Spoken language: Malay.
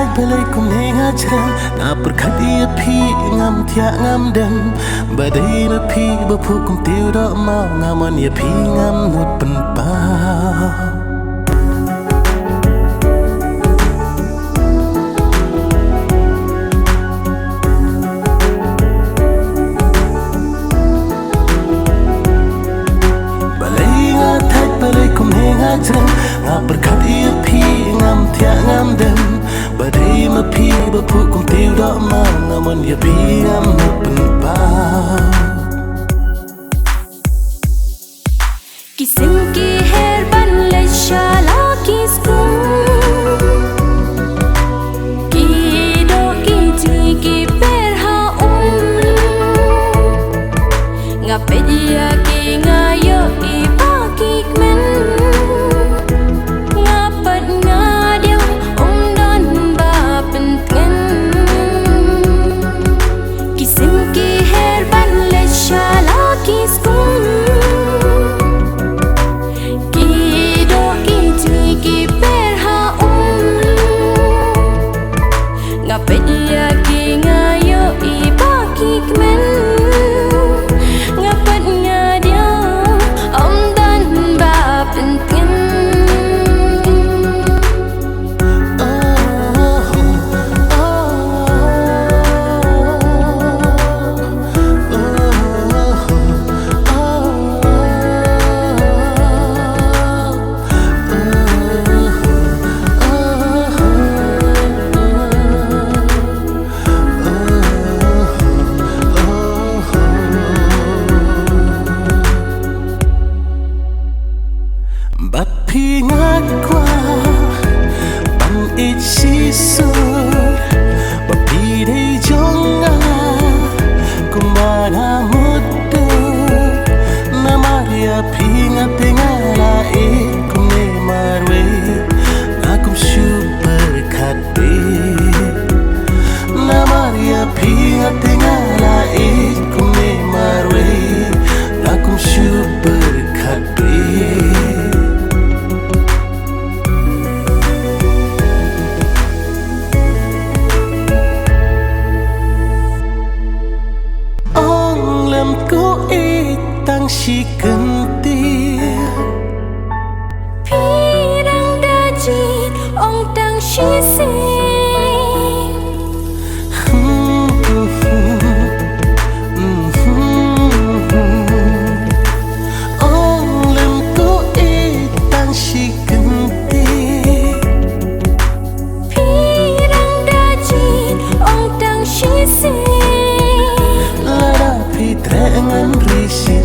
thay belai kum nenga chram na perkhati phi ngam thia ngam dam badai ma phi ba phu kum tiu do ma ngamon ya phi ngam nut pen pa nga berkhati phi ngam thia ngam dem badai ma phi ba phu kum tiu do ma ngamon ya phi ngam nut pen pa kisim ki her ban le shala kiskum ki do ki ti ki per ha nga pedia ki nga yo I pa ki men Bat phi ngat qua ban ít si sur bat phi dei jonga kumana mutu na maria phi ngat ngala e kumne marwe na kum super khate na maria phi ngat ngala e kumne marwe na kum super khate ko itang si kentir pirang dajit ong tang si ong lem ko itang si kentir pirang dajit ong tang si Trengan risi